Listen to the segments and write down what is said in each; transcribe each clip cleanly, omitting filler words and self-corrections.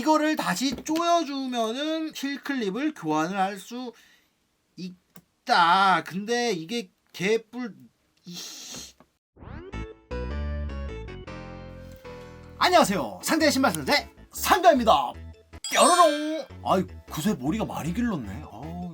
이거를 다시 조여주면은 힐클립을 교환을 할 수 있다. 근데 이게 개뿔. 안녕하세요. 상대의 신발 선생 상가입니다. 뾰로롱. 아이 그새 머리가 많이 길렀네. 이거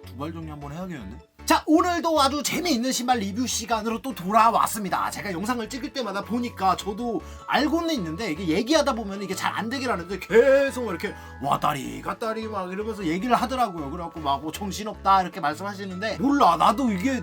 두발 정리 한번 해야겠는데. 자, 오늘도 아주 재미있는 신발 리뷰 시간으로 또 돌아왔습니다. 제가 영상을 찍을 때마다 보니까 저도 알고는 있는데 이게 얘기하다 보면 이게 잘 안 되긴 하는데 계속 이렇게 왔다리 갔다리 막 이러면서 얘기를 하더라고요. 그래갖고 막 뭐 정신없다 이렇게 말씀하시는데 몰라, 나도 이게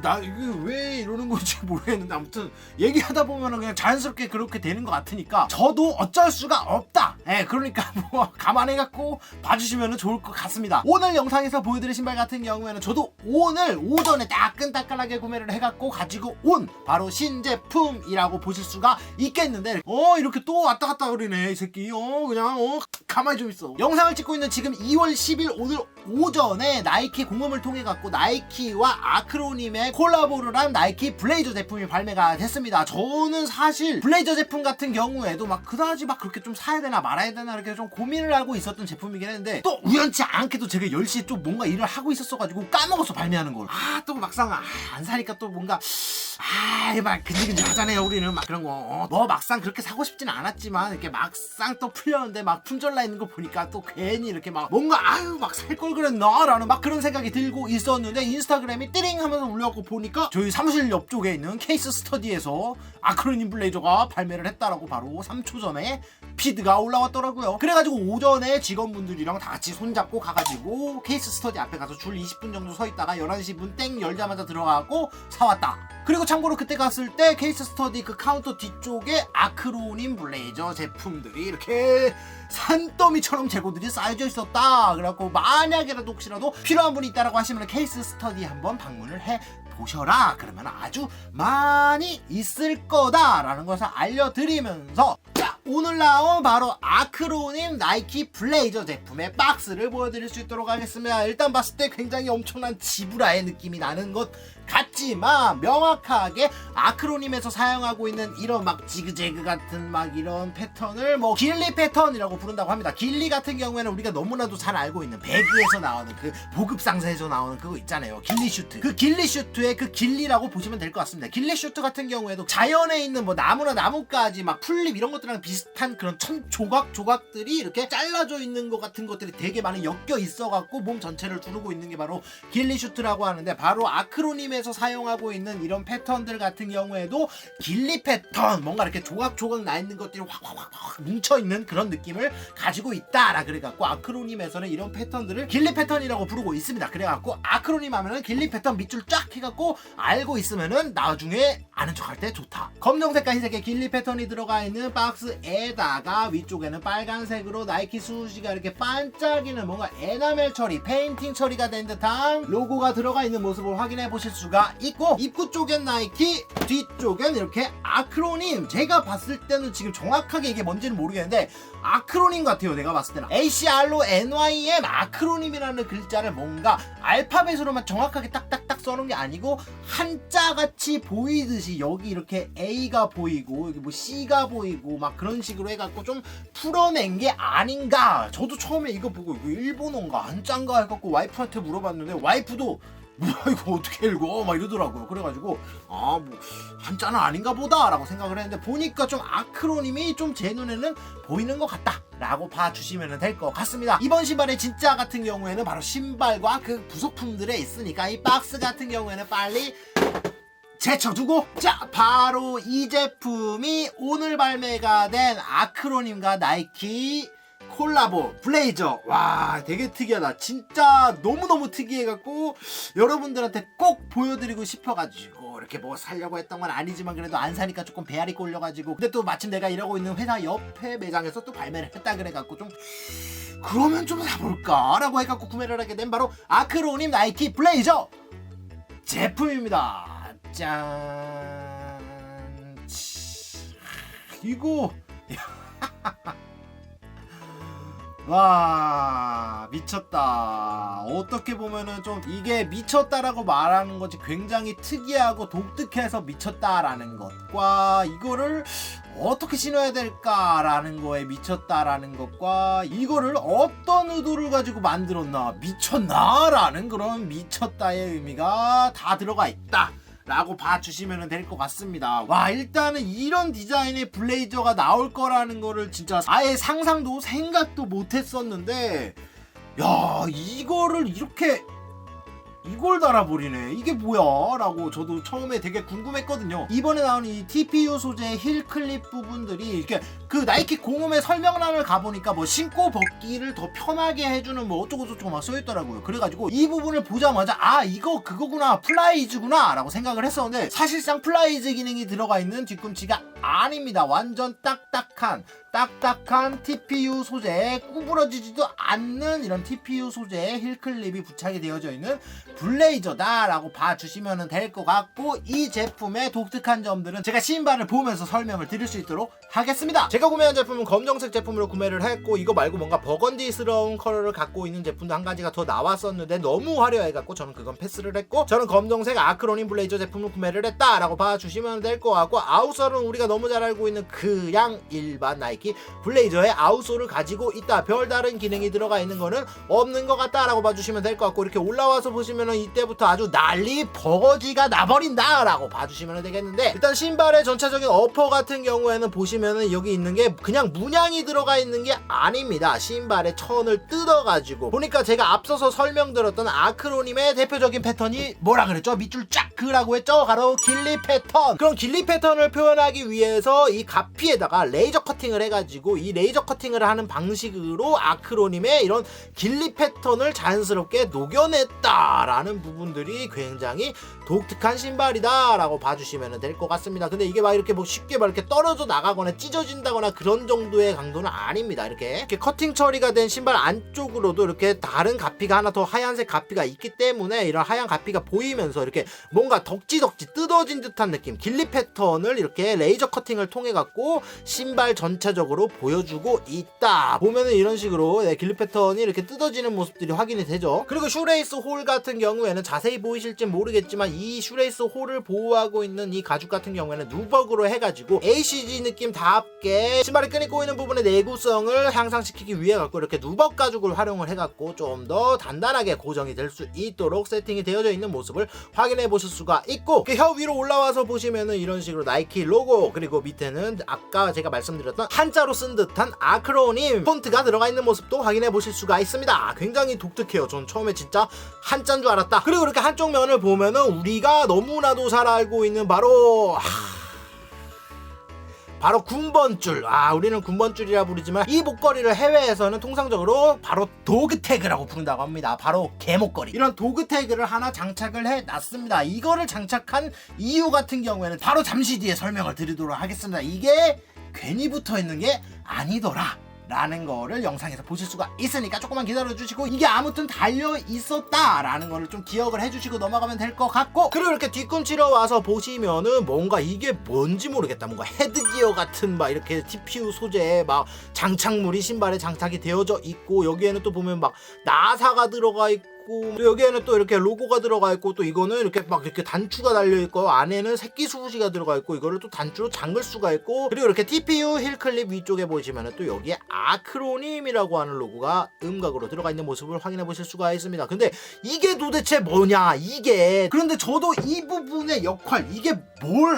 왜 이러는 건지 모르겠는데 아무튼 얘기하다 보면은 그냥 자연스럽게 그렇게 되는 것 같으니까 저도 어쩔 수가 없다. 그러니까 뭐 감안해갖고 봐주시면 좋을 것 같습니다. 오늘 영상에서 보여드릴 신발 같은 경우에는 저도 오늘 오전에 따끈따끈하게 구매를 해갖고 가지고 온 바로 신제품이라고 보실 수가 있겠는데 이렇게 또 왔다 갔다 그러네 이 새끼. 그냥 가만히 좀 있어. 영상을 찍고 있는 지금 2월 10일 오늘 오전에 나이키 공홈을 통해 갖고 나이키와 아크로님의 콜라보를 한 나이키 블레이저 제품이 발매가 됐습니다. 저는 사실 블레이저 제품 같은 경우에도 막 그다지 막 그렇게 좀 사야 되나 말아야 되나 이렇게 좀 고민을 하고 있었던 제품이긴 했는데 또 우연치 않게도 제가 10시에 좀 뭔가 일을 하고 있었어가지고 까먹어서 발매하는 걸. 또 막상 안 사니까 또 뭔가 막 근질근질 하잖아요 우리는. 막 그런 거 뭐 막상 그렇게 사고 싶지는 않았지만 이렇게 막상 또 풀렸는데 막 품절 나 있는 거 보니까 또 괜히 이렇게 막 뭔가 막 살 걸 그랬나 라는 막 그런 생각이 들고 있었는데 인스타그램이 띠링 하면서 올려갖고 보니까 저희 사무실 옆쪽에 있는 케이스 스터디에서 아크로님 블레이저가 발매를 했다라고 바로 3초 전에 피드가 올라왔더라고요. 그래가지고 오전에 직원분들이랑 다 같이 손잡고 가가지고 케이스 스터디 앞에 가서 줄 20분 정도 서 있다가 11시 문 땡 열자마자 들어가고 사왔다. 그리고 참고로 그때 갔을 때 케이스 스터디 그 카운터 뒤쪽에 아크로님 블레이저 제품들이 이렇게 산더미처럼 재고들이 쌓여져 있었다. 그래갖고 만약에라도 혹시라도 필요한 분이 있다라고 하시면 케이스 스터디 한번 방문을 해 보셔라. 그러면 아주 많이 있을 거다라는 것을 알려드리면서 자, 오늘 나온 바로 아크로님 나이키 블레이저 제품의 박스를 보여드릴 수 있도록 하겠습니다. 일단 봤을 때 굉장히 엄청난 지브라의 느낌이 나는 것 같지만 명확하게 아크로님에서 사용하고 있는 이런 막 지그재그 같은 막 이런 패턴을 뭐 길리 패턴이라고 부른다고 합니다. 길리 같은 경우에는 우리가 너무나도 잘 알고 있는 배그에서 나오는 그 보급 상자에서 나오는 그거 있잖아요. 길리 슈트. 그 길리 슈트의 그 길리라고 보시면 될 것 같습니다. 길리 슈트 같은 경우에도 자연에 있는 뭐 나무나 나뭇가지 막 풀잎 이런 것들이랑 비슷한 그런 조각들이 이렇게 잘라져 있는 것 같은 것들이 되게 많이 엮여 있어갖고 몸 전체를 두르고 있는 게 바로 길리 슈트라고 하는데 바로 아크로님 에서 사용하고 있는 이런 패턴들 같은 경우에도 길리 패턴 뭔가 이렇게 조각조각 나 있는 것들이 확 뭉쳐 있는 그런 느낌을 가지고 있다라 그래갖고 아크로님에서는 이런 패턴들을 길리 패턴이라고 부르고 있습니다. 그래갖고 아크로님 하면은 길리 패턴 밑줄 쫙 해갖고 알고 있으면은 나중에 아는 척할 때 좋다. 검정색과 흰색의 길리 패턴이 들어가 있는 박스에다가 위쪽에는 빨간색으로 나이키 수시가 이렇게 반짝이는 뭔가 에나멜 처리, 페인팅 처리가 된 듯한 로고가 들어가 있는 모습을 확인해 보실 수가 있고 입구 쪽엔 나이키, 뒤쪽엔 이렇게 아크로님. 제가 봤을 때는 지금 정확하게 이게 뭔지는 모르겠는데 아크로님 같아요. 내가 봤을 때는 ACRONYM 아크로님이라는 글자를 뭔가 알파벳으로만 정확하게 딱딱딱 써놓은 게 아니고 한자같이 보이듯이 여기 이렇게 A가 보이고 여기 뭐 C가 보이고 막 그런 식으로 해갖고 좀 풀어낸 게 아닌가. 저도 처음에 이거 보고 이거 일본어인가 한자인가 해갖고 와이프한테 물어봤는데 와이프도 뭐야 이거 어떻게 읽어? 막 이러더라고요. 그래가지고 뭐 한자는 아닌가 보다 라고 생각을 했는데 보니까 좀 아크로님이 좀 제 눈에는 보이는 것 같다 라고 봐주시면 될 것 같습니다. 이번 신발의 진짜 같은 경우에는 바로 신발과 그 부속품들에 있으니까 이 박스 같은 경우에는 빨리 제쳐두고 자 바로 이 제품이 오늘 발매가 된 아크로님과 나이키 콜라보 블레이저. 와 되게 특이하다. 진짜 너무너무 특이해갖고 여러분들한테 꼭 보여드리고 싶어가지고 이렇게 뭐 사려고 했던 건 아니지만 그래도 안 사니까 조금 배알이 꼴려가지고 근데 또 마침 내가 일하고 있는 회사 옆에 매장에서 또 발매를 했다 그래갖고 좀 그러면 좀 사볼까 라고 해갖고 구매를 하게 된 바로 아크로님 나이키 블레이저 제품입니다. 짠. 이거 와 미쳤다. 어떻게 보면은 좀 이게 미쳤다라고 말하는 것이 굉장히 특이하고 독특해서 미쳤다라는 것과 이거를 어떻게 신어야 될까라는 거에 미쳤다라는 것과 이거를 어떤 의도를 가지고 만들었나 미쳤나라는 그런 미쳤다의 의미가 다 들어가 있다 라고 봐주시면 될 것 같습니다. 와 일단은 이런 디자인의 블레이저가 나올 거라는 거를 진짜 아예 상상도 생각도 못했었는데 야 이거를 이렇게 이걸 달아버리네. 이게 뭐야? 라고 저도 처음에 되게 궁금했거든요. 이번에 나온 이 TPU 소재의 힐 클립 부분들이 이렇게 그 나이키 공홈의 설명란을 가보니까 뭐 신고 벗기를 더 편하게 해주는 뭐 어쩌고저쩌고 막 써있더라고요. 그래가지고 이 부분을 보자마자 아 이거 그거구나 플라이즈구나 라고 생각을 했었는데 사실상 플라이즈 기능이 들어가 있는 뒤꿈치가 아닙니다. 완전 딱딱한 TPU 소재에 구부러지지도 않는 이런 TPU 소재의 힐 클립이 부착이 되어져 있는 블레이저다 라고 봐주시면 될 것 같고 이 제품의 독특한 점들은 제가 신발을 보면서 설명을 드릴 수 있도록 하겠습니다. 제가 구매한 제품은 검정색 제품으로 구매를 했고 이거 말고 뭔가 버건디스러운 컬러를 갖고 있는 제품도 한 가지가 더 나왔었는데 너무 화려해갖고 저는 그건 패스를 했고 저는 검정색 아크로닌 블레이저 제품을 구매를 했다 라고 봐주시면 될 것 같고 아웃솔은 우리가 너무 잘 알고 있는 그냥 일반 나이키 블레이저의 아웃솔을 가지고 있다. 별다른 기능이 들어가 있는 거는 없는 것 같다 라고 봐주시면 될 것 같고 이렇게 올라와서 보시면은 이때부터 아주 난리 버거지가 나버린다 라고 봐주시면 되겠는데 일단 신발의 전체적인 어퍼 같은 경우에는 보시면은 여기 있는 게 그냥 문양이 들어가 있는 게 아닙니다. 신발의 천을 뜯어가지고 보니까 제가 앞서서 설명드렸던 아크로님의 대표적인 패턴이 뭐라 그랬죠? 밑줄 쫙 그라고 했죠? 바로 길리 패턴. 그럼 길리 패턴을 표현하기 위해서 이 가피에다가 레이저 커팅을 해가지고 이 레이저 커팅을 하는 방식으로 아크로님의 이런 길리 패턴을 자연스럽게 녹여냈다 라는 부분들이 굉장히 독특한 신발이다 라고 봐주시면 될 것 같습니다. 근데 이게 막 이렇게 뭐 쉽게 막 이렇게 떨어져 나가거나 찢어진다거나 그런 정도의 강도는 아닙니다. 이렇게 커팅 처리가 된 신발 안쪽으로도 이렇게 다른 가피가 하나 더 하얀색 가피가 있기 때문에 이런 하얀 가피가 보이면서 이렇게 뭔가 덕지덕지 뜯어진 듯한 느낌 길리 패턴을 이렇게 레이저 커팅을 통해 갖고 신발 전체적으로 보여주고 있다. 보면은 이런 식으로 길리 패턴이 이렇게 뜯어지는 모습들이 확인이 되죠. 그리고 슈레이스 홀 같은 경우에는 자세히 보이실지 모르겠지만 이 슈레이스 홀을 보호하고 있는 이 가죽 같은 경우에는 누벅으로 해가지고 ACG 느낌답게 신발이 끈이 꼬이는 부분의 내구성을 향상시키기 위해 갖고 이렇게 누벅 가죽을 활용을 해갖고 좀 더 단단하게 고정이 될 수 있도록 세팅이 되어져 있는 모습을 확인해 보실 수가 있고 혀 위로 올라와서 보시면은 이런 식으로 나이키 로고 그리고 밑에는 아까 제가 말씀드렸던 한자로 쓴 듯한 아크로님 폰트가 들어가 있는 모습도 확인해 보실 수가 있습니다. 굉장히 독특해요. 전 처음에 진짜 한자인 줄 알았다. 그리고 이렇게 한쪽 면을 보면은 우리가 너무나도 잘 알고 있는 바로 군번줄. 우리는 군번줄이라 부르지만 이 목걸이를 해외에서는 통상적으로 바로 도그 태그라고 부른다고 합니다. 바로 개목걸이. 이런 도그 태그를 하나 장착을 해놨습니다. 이거를 장착한 이유 같은 경우에는 바로 잠시 뒤에 설명을 드리도록 하겠습니다. 이게 괜히 붙어있는 게 아니더라 라는 거를 영상에서 보실 수가 있으니까 조금만 기다려주시고 이게 아무튼 달려있었다 라는 거를 좀 기억을 해주시고 넘어가면 될 것 같고 그리고 이렇게 뒤꿈치로 와서 보시면은 뭔가 이게 뭔지 모르겠다. 뭔가 헤드기어 같은 막 이렇게 TPU 소재에 막 장착물이 신발에 장착이 되어져 있고 여기에는 또 보면 막 나사가 들어가 있고 또 여기에는 또 이렇게 로고가 들어가 있고 또 이거는 이렇게 막 이렇게 단추가 달려 있고 안에는 새끼 수부지가 들어가 있고 이거를 또 단추로 잠글 수가 있고 그리고 이렇게 TPU 힐 클립 위쪽에 보시면은 또 여기에 아크로님이라고 하는 로고가 음각으로 들어가 있는 모습을 확인해 보실 수가 있습니다. 근데 이게 도대체 뭐냐 이게 그런데 저도 이 부분의 역할 이게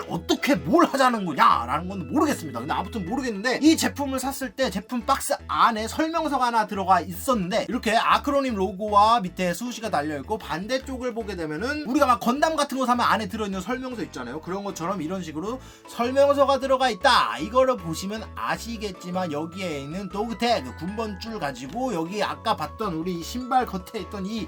어떻게 뭘 하자는 거냐 라는 건 모르겠습니다. 근데 아무튼 모르겠는데 이 제품을 샀을 때 제품 박스 안에 설명서가 하나 들어가 있었는데 이렇게 아크로님 로고와 밑에 수시가 달려있고 반대쪽을 보게 되면은 우리가 막 건담 같은 거 사면 안에 들어있는 설명서 있잖아요. 그런 것처럼 이런 식으로 설명서가 들어가 있다. 이거를 보시면 아시겠지만 여기에 있는 도그 태그 군번줄 가지고 여기 아까 봤던 우리 신발 겉에 있던 이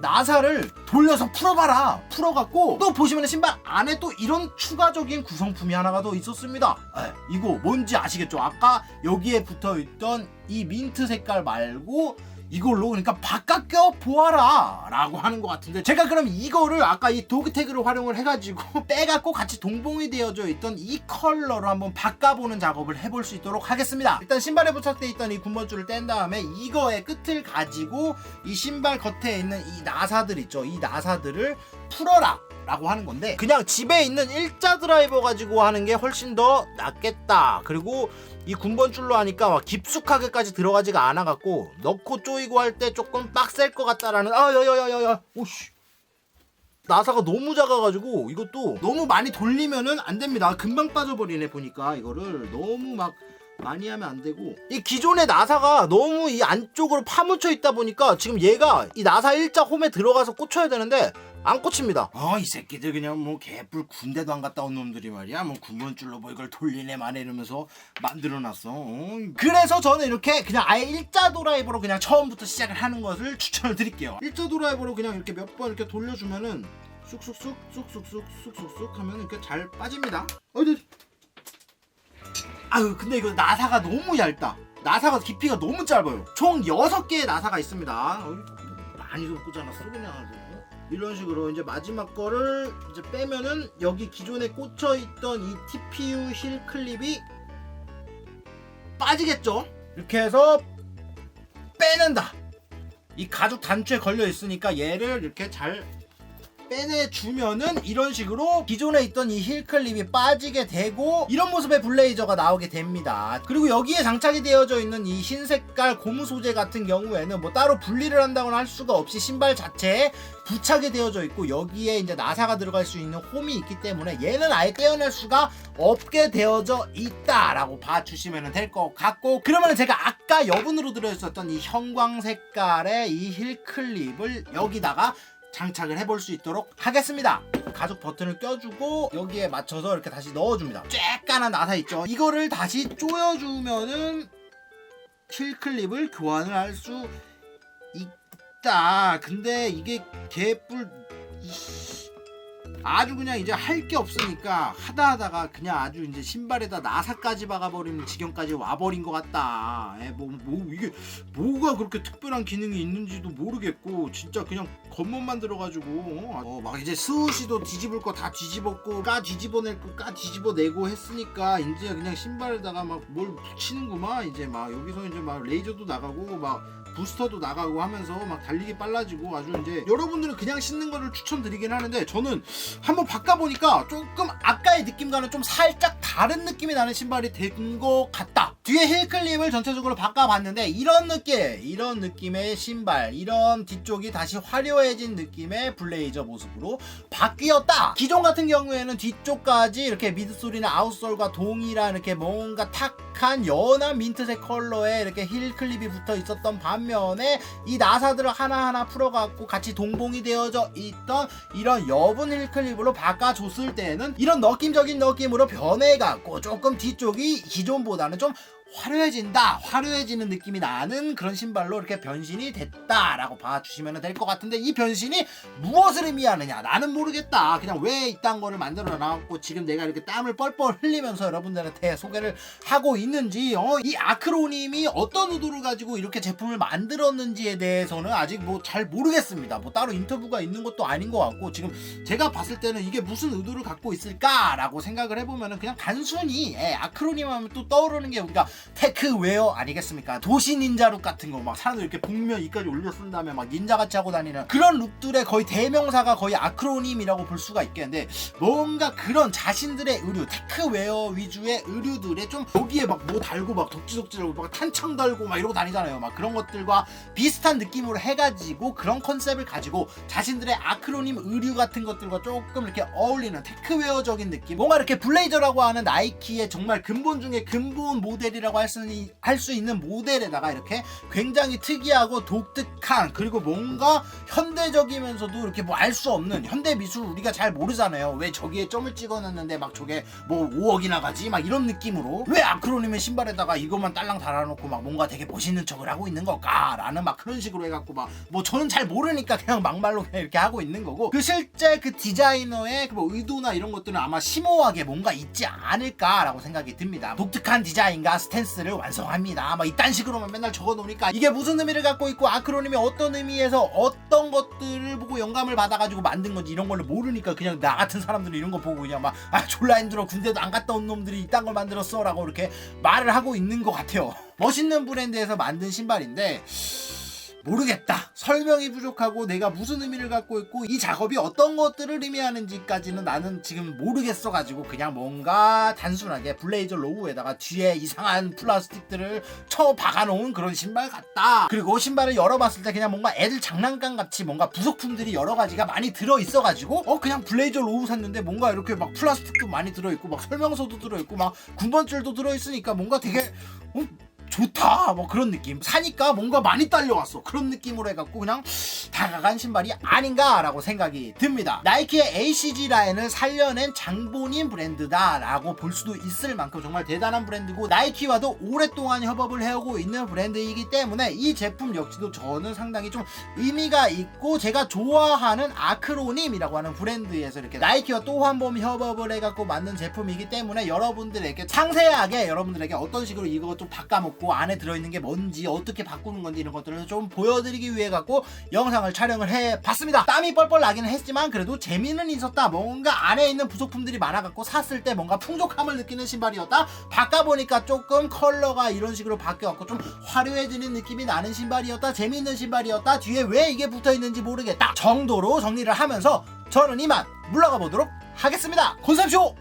나사를 돌려서 풀어봐라. 풀어갖고 또 보시면 신발 안에 또 이런 추가적인 구성품이 하나가 더 있었습니다. 이거 뭔지 아시겠죠? 아까 여기에 붙어있던 이 민트 색깔 말고 이걸로 그러니까 바꿔 보아라 라고 하는 것 같은데, 제가 그럼 이거를 아까 이 도그 태그를 활용을 해가지고 빼갖고 같이 동봉이 되어져 있던 이 컬러로 한번 바꿔보는 작업을 해볼 수 있도록 하겠습니다. 일단 신발에 부착되어 있던 이 군번줄을 뗀 다음에 이거의 끝을 가지고 이 신발 겉에 있는 이 나사들 있죠, 이 나사들을 풀어라 라고 하는 건데, 그냥 집에 있는 일자 드라이버 가지고 하는 게 훨씬 더 낫겠다. 그리고 이 군번줄로 하니까 막 깊숙하게까지 들어가지가 않아갖고 넣고 조이고 할 때 조금 빡셀 것 같다라는, 야야야야야, 오씨, 나사가 너무 작아가지고 이것도 너무 많이 돌리면은 안 됩니다. 금방 빠져버리네. 보니까 이거를 너무 막 많이 하면 안 되고, 이 기존의 나사가 너무 이 안쪽으로 파묻혀 있다 보니까 지금 얘가 이 나사 일자 홈에 들어가서 꽂혀야 되는데 안 꽂힙니다. 이 새끼들 그냥 뭐 개뿔 군대도 안 갔다 온 놈들이 말이야, 뭐 군번줄로 뭐 이걸 돌리네 마네 이러면서 만들어놨어. 그래서 저는 이렇게 그냥 아예 일자 드라이버로 그냥 처음부터 시작을 하는 것을 추천을 드릴게요. 일자 드라이버로 그냥 이렇게 몇 번 이렇게 돌려주면은 쑥쑥쑥 쑥쑥쑥 쑥쑥쑥 하면 이렇게 잘 빠집니다. 아유, 근데 이거 나사가 너무 얇다. 나사가 깊이가 너무 짧아요. 총 6개의 나사가 있습니다. 많이 좀 꽂아놨어 그냥. 이런 식으로 이제 마지막 거를 이제 빼면은 여기 기존에 꽂혀있던 이 TPU 힐 클립이 빠지겠죠. 이렇게 해서 빼낸다. 이 가죽 단추에 걸려 있으니까 얘를 이렇게 잘 빼내주면은 이런 식으로 기존에 있던 이 힐 클립이 빠지게 되고 이런 모습의 블레이저가 나오게 됩니다. 그리고 여기에 장착이 되어져 있는 이 흰 색깔 고무 소재 같은 경우에는 뭐 따로 분리를 한다거나 할 수가 없이 신발 자체에 부착이 되어져 있고, 여기에 이제 나사가 들어갈 수 있는 홈이 있기 때문에 얘는 아예 떼어낼 수가 없게 되어져 있다라고 봐주시면 될 것 같고, 그러면 제가 아까 여분으로 들어있었던 이 형광 색깔의 이 힐 클립을 여기다가 장착을 해볼 수 있도록 하겠습니다. 가죽 버튼을 껴주고 여기에 맞춰서 이렇게 다시 넣어줍니다. 쬐깐한 나사 있죠, 이거를 다시 조여주면은 힐 클립을 교환을 할 수 있다. 근데 이게 개뿔 아주 그냥 이제 할 게 없으니까 하다가 그냥 아주 이제 신발에다 나사까지 박아버리는 지경까지 와버린 것 같다. 이게 뭐가 그렇게 특별한 기능이 있는지도 모르겠고, 진짜 그냥 겉멋만 들어가지고 막 이제 스우시도 뒤집을 거 다 뒤집었고 까 뒤집어낼 거 까 뒤집어내고 했으니까 이제 그냥 신발에다가 막 뭘 붙이는구만. 이제 막 여기서 이제 막 레이저도 나가고 막 부스터도 나가고 하면서 막 달리기 빨라지고, 아주 이제 여러분들은 그냥 신는 거를 추천드리긴 하는데 저는 한번 바꿔보니까 조금 아까의 느낌과는 좀 살짝 다른 느낌이 나는 신발이 된 것 같다. 뒤에 힐 클립을 전체적으로 바꿔봤는데 이런 느낌의 신발, 이런 뒤쪽이 다시 화려해진 느낌의 블레이저 모습으로 바뀌었다. 기존 같은 경우에는 뒤쪽까지 이렇게 미드솔이나 아웃솔과 동일한 이렇게 뭔가 탁한 연한 민트색 컬러의 이렇게 힐 클립이 붙어 있었던 반면에 이 나사들을 하나하나 풀어갖고 같이 동봉이 되어져 있던 이런 여분 힐 클립으로 바꿔줬을 때는 이런 느낌적인 느낌으로 변해갖고 조금 뒤쪽이 기존보다는 좀 화려해지는 느낌이 나는 그런 신발로 이렇게 변신이 됐다라고 봐주시면 될 것 같은데, 이 변신이 무엇을 의미하느냐 나는 모르겠다. 그냥 왜 이딴 거를 만들어 놔갖고 지금 내가 이렇게 땀을 뻘뻘 흘리면서 여러분들한테 소개를 하고 있는지, 이 아크로님이 어떤 의도를 가지고 이렇게 제품을 만들었는지에 대해서는 아직 뭐 잘 모르겠습니다. 뭐 따로 인터뷰가 있는 것도 아닌 것 같고, 지금 제가 봤을 때는 이게 무슨 의도를 갖고 있을까라고 생각을 해보면은 그냥 단순히 아크로님 하면 또 떠오르는 게 우리가 테크웨어 아니겠습니까? 도시 닌자룩 같은 거 막 사람들 이렇게 복면 이까지 올려 쓴 다음에 막 닌자같이 하고 다니는 그런 룩들의 거의 대명사가 거의 아크로님이라고 볼 수가 있겠는데, 뭔가 그런 자신들의 의류, 테크웨어 위주의 의류들에 좀 여기에 막 뭐 달고 막 덕지덕지하고 막 탄창 달고 막 이러고 다니잖아요. 막 그런 것들과 비슷한 느낌으로 해가지고 그런 컨셉을 가지고 자신들의 아크로님 의류 같은 것들과 조금 이렇게 어울리는 테크웨어적인 느낌, 뭔가 이렇게 블레이저라고 하는 나이키의 정말 근본 중에 근본 모델이라고 할 수 있는 모델에다가 이렇게 굉장히 특이하고 독특한, 그리고 뭔가 현대적이면서도 이렇게 뭐 알 수 없는 현대 미술 우리가 잘 모르잖아요. 왜 저기에 점을 찍어놨는데 막 저게 뭐 5억이나 가지 막 이런 느낌으로, 왜 아크로님의 신발에다가 이것만 딸랑 달아놓고 막 뭔가 되게 멋있는 척을 하고 있는 걸까 라는 막 그런 식으로 해갖고 막 뭐 저는 잘 모르니까 그냥 막말로 그냥 이렇게 하고 있는 거고, 그 실제 그 디자이너의 그 뭐 의도나 이런 것들은 아마 심오하게 뭔가 있지 않을까라고 생각이 듭니다. 독특한 디자인과 스타일 센스를 완성합니다. 뭐 이딴 식으로만 맨날 적어놓으니까 이게 무슨 의미를 갖고 있고 아크로님이 어떤 의미에서 어떤 것들을 보고 영감을 받아가지고 만든 건지 이런 걸 모르니까 그냥 나 같은 사람들이 이런 거 보고 그냥 막 졸라 힘들어 군대도 안 갔다 온 놈들이 이딴 걸 만들었어 라고 이렇게 말을 하고 있는 것 같아요. 멋있는 브랜드에서 만든 신발인데 모르겠다. 설명이 부족하고 내가 무슨 의미를 갖고 있고 이 작업이 어떤 것들을 의미하는지까지는 나는 지금 모르겠어 가지고 그냥 뭔가 단순하게 블레이저 로우에다가 뒤에 이상한 플라스틱들을 쳐 박아놓은 그런 신발 같다. 그리고 신발을 열어봤을 때 그냥 뭔가 애들 장난감 같이 뭔가 부속품들이 여러 가지가 많이 들어있어 가지고 그냥 블레이저 로우 샀는데 뭔가 이렇게 막 플라스틱도 많이 들어있고 막 설명서도 들어있고 막 군번줄도 들어있으니까 뭔가 되게 좋다 뭐 그런 느낌. 사니까 뭔가 많이 딸려왔어 그런 느낌으로 해갖고 그냥 다가간 신발이 아닌가 라고 생각이 듭니다. 나이키의 ACG 라인을 살려낸 장본인 브랜드다 라고 볼 수도 있을 만큼 정말 대단한 브랜드고 나이키와도 오랫동안 협업을 해오고 있는 브랜드이기 때문에 이 제품 역시도 저는 상당히 좀 의미가 있고 제가 좋아하는 아크로님이라고 하는 브랜드에서 이렇게 나이키와 또 한 번 협업을 해갖고 만든 제품이기 때문에 여러분들에게 상세하게 여러분들에게 어떤 식으로 이거 좀 바꿔먹고 안에 들어있는 게 뭔지 어떻게 바꾸는 건지 이런 것들을 좀 보여드리기 위해 갖고 영상을 촬영을 해봤습니다. 땀이 뻘뻘 나기는 했지만 그래도 재미는 있었다. 뭔가 안에 있는 부속품들이 많아갖고 샀을 때 뭔가 풍족함을 느끼는 신발이었다. 바꿔보니까 조금 컬러가 이런 식으로 바뀌어갖고 좀 화려해지는 느낌이 나는 신발이었다. 재미있는 신발이었다. 뒤에 왜 이게 붙어있는지 모르겠다 정도로 정리를 하면서 저는 이만 물러가 보도록 하겠습니다. 곤삼쇼